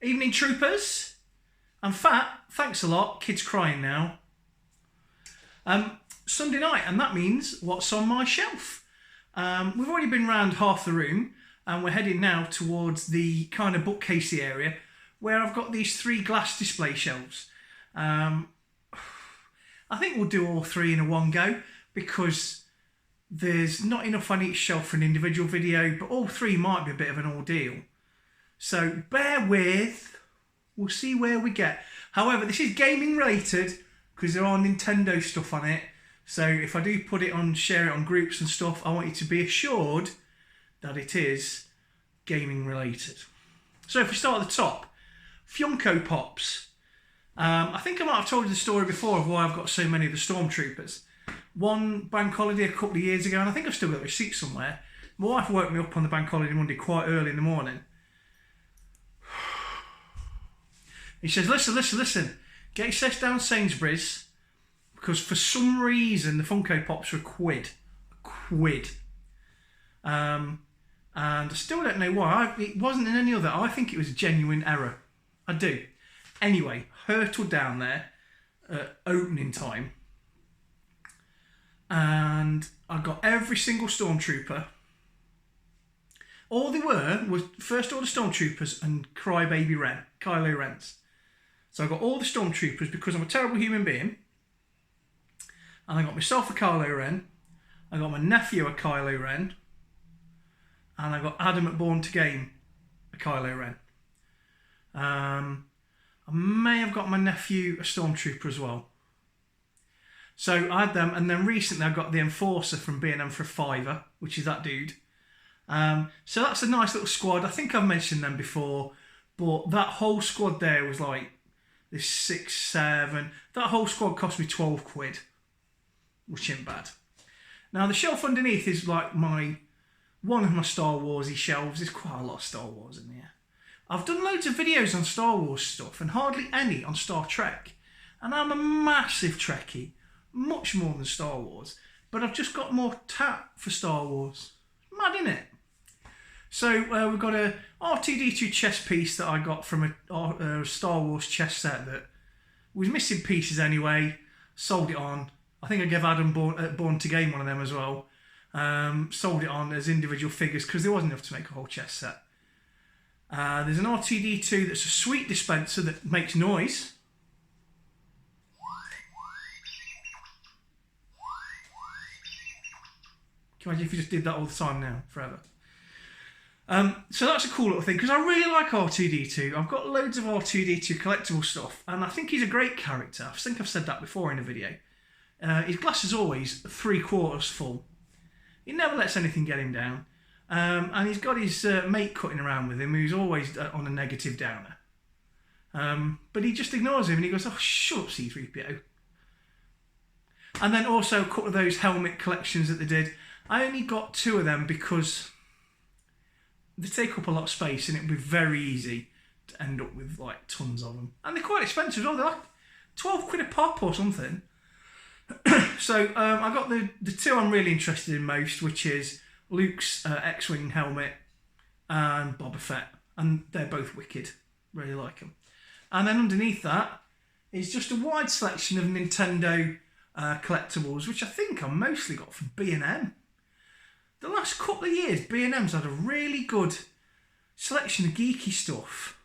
Evening, troopers. I'm fat. Thanks a lot. Kids crying now. Sunday night, and that means what's on my shelf. We've already been round half the room, and we're heading now towards the kind of bookcasey area where I've got these 3 glass display shelves. I think we'll do all 3 in a one go because there's not enough on each shelf for an individual video, but all 3 might be a bit of an ordeal. So bear with, we'll see where we get. However, this is gaming related because there are Nintendo stuff on it. So if I do put it on, share it on groups and stuff, I want you to be assured that it is gaming related. So if we start at the top, Funko Pops. I think I might have told you the story before of why I've got so many of the Stormtroopers. One bank holiday a couple of years ago, and I think I've still got a receipt somewhere. My wife woke me up on the bank holiday Monday quite early in the morning. He says, listen, get yourself down Sainsbury's because for some reason the Funko Pops are a quid. And I still don't know why. It wasn't in any other. I think it was a genuine error. I do. Anyway, hurtled down there at opening time. And I got every single Stormtrooper. All they were was First Order Stormtroopers and Crybaby Ren, Kylo Ren's. So I got all the Stormtroopers because I'm a terrible human being. And I got myself a Kylo Ren. I got my nephew a Kylo Ren. And I got Adam at Born to Game a Kylo Ren. I may have got my nephew a Stormtrooper as well. So I had them, and then recently I got the Enforcer from B&M for a £5, which is that dude. So that's a nice little squad. I think I've mentioned them before, but that whole squad there was like this 6, 7. That whole squad cost me 12 quid, which ain't bad. Now the shelf underneath is like one of my Star Warsy shelves. There's quite a lot of Star Wars in here. I've done loads of videos on Star Wars stuff and hardly any on Star Trek. And I'm a massive Trekkie, much more than Star Wars. But I've just got more tap for Star Wars. Mad, innit? So we've got a R2-D2 chess piece that I got from a Star Wars chess set that was missing pieces anyway. Sold it on. I think I gave Adam Born to Game one of them as well. Sold it on as individual figures because there wasn't enough to make a whole chess set. There's an R2-D2 that's a sweet dispenser that makes noise. Can you imagine if you just did that all the time now, forever? So that's a cool little thing because I really like R2-D2. I've got loads of R2-D2 collectible stuff and I think he's a great character. I think I've said that before in a video. His glass is always 3/4 full. He never lets anything get him down. And he's got his mate cutting around with him who's always on a negative downer. But he just ignores him and he goes, oh, shut up, C-3PO. And then also a couple of those helmet collections that they did. I only got 2 of them because they take up a lot of space and it would be very easy to end up with like tons of them. And they're quite expensive as well. They're like 12 quid a pop or something. So I got the 2 I'm really interested in most, which is Luke's X-Wing helmet and Boba Fett. And they're both wicked. Really like them. And then underneath that is just a wide selection of Nintendo collectibles, which I think I mostly got from B&M. The last couple of years, B&M's had a really good selection of geeky stuff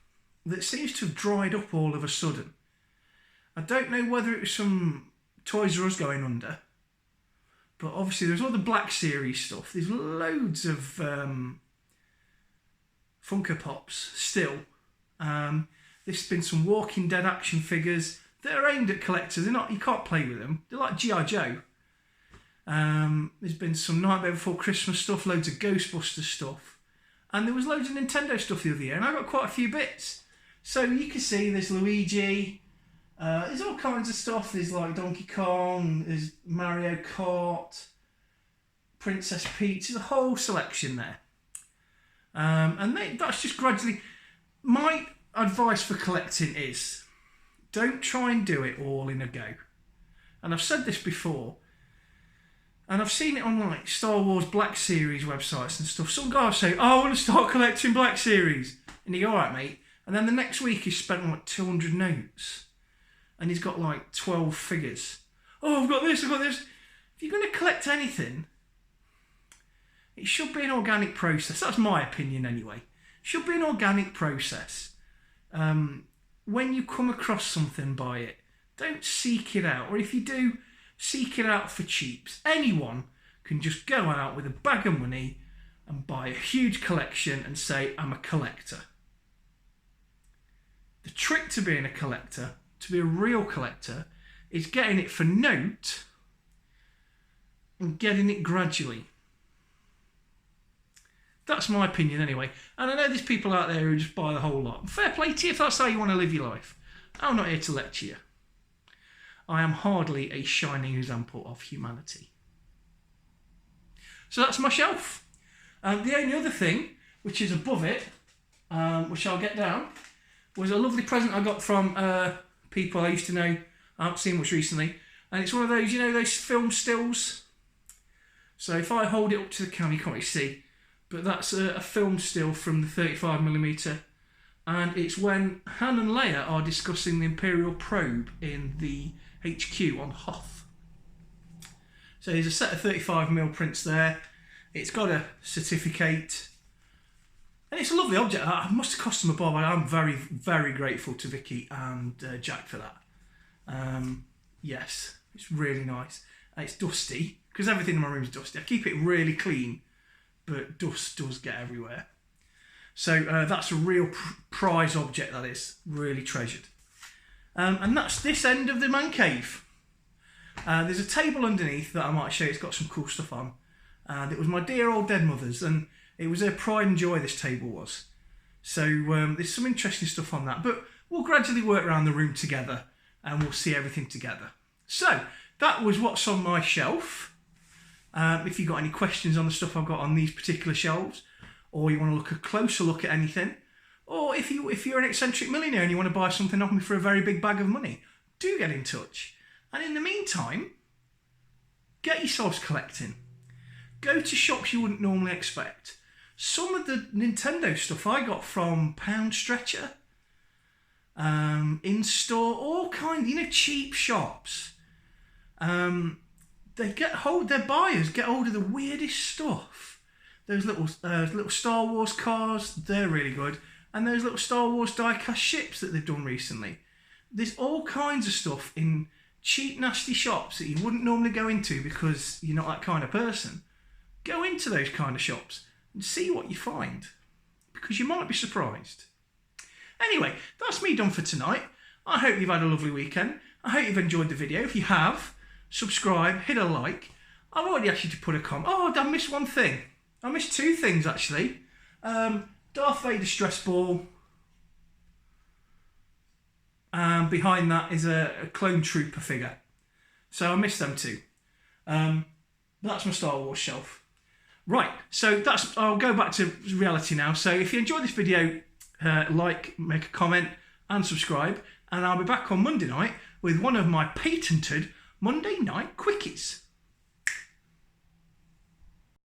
that seems to have dried up all of a sudden. I don't know whether it was some Toys R Us going under, but obviously there's all the Black Series stuff. There's loads of Funko Pops still. There's been some Walking Dead action figures that are aimed at collectors. They're not, you can't play with them. They're like G.I. Joe. There's been some Nightmare Before Christmas stuff, loads of Ghostbusters stuff. And there was loads of Nintendo stuff the other year, and I got quite a few bits. So you can see there's Luigi, there's all kinds of stuff. There's like Donkey Kong, there's Mario Kart, Princess Peach, there's a whole selection there. And that's just gradually... My advice for collecting is, don't try and do it all in a go. And I've said this before, and I've seen it on like Star Wars Black Series websites and stuff. Some guys say, oh, I want to start collecting Black Series. And you go, all right, mate, And then the next week he's spent like 200 notes. And he's got like 12 figures. Oh, I've got this, I've got this. If you're going to collect anything, it should be an organic process. That's my opinion anyway. It should be an organic process. When you come across something, buy it. Don't seek it out. Or if you do, seek it out for cheaps. Anyone can just go out with a bag of money and buy a huge collection and say, I'm a collector. The trick to being a collector, to be a real collector, is getting it for note and getting it gradually. That's my opinion anyway. And I know there's people out there who just buy the whole lot. Fair play to you if that's how you want to live your life. I'm not here to lecture you. I am hardly a shining example of humanity. So that's my shelf. The only other thing, which is above it, which I'll get down, was a lovely present I got from people I used to know. I haven't seen much recently. And it's one of those, you know, those film stills. So if I hold it up to the camera, you can't really see. But that's a film still from the 35mm. And it's when Han and Leia are discussing the Imperial probe in the HQ on Hoth. So there's a set of 35mm prints there. It's got a certificate. And it's a lovely object. It must have cost them a bob. I'm very, very grateful to Vicky and Jack for that. Yes, it's really nice. And it's dusty, because everything in my room is dusty. I keep it really clean, but dust does get everywhere. So that's a real prize object, that is. Really treasured. And that's this end of the man cave. There's a table underneath that I might show you. It's got some cool stuff on. And it was my dear old dead mother's, and it was her pride and joy, this table was. So there's some interesting stuff on that. But we'll gradually work around the room together, and we'll see everything together. So that was what's on my shelf. If you've got any questions on the stuff I've got on these particular shelves, or you want to look a closer look at anything, or if you're an eccentric millionaire and you want to buy something off me for a very big bag of money, do get in touch. And in the meantime, get yourselves collecting. Go to shops you wouldn't normally expect. Some of the Nintendo stuff I got from Pound Stretcher, in store, all kind, cheap shops. Their buyers get hold of the weirdest stuff. Those little Star Wars cars, they're really good. And those little Star Wars die-cast ships that they've done recently. There's all kinds of stuff in cheap, nasty shops that you wouldn't normally go into because you're not that kind of person. Go into those kind of shops and see what you find, because you might be surprised. Anyway, that's me done for tonight. I hope you've had a lovely weekend. I hope you've enjoyed the video. If you have, subscribe, hit a like. I've already asked you to put a comment. Oh, I missed one thing. I missed two things, actually. Darth Vader stress ball. And behind that is a clone trooper figure. So I missed them too. That's my Star Wars shelf. Right, so I'll go back to reality now. So if you enjoyed this video, like, make a comment and subscribe. And I'll be back on Monday night with one of my patented Monday night quickies.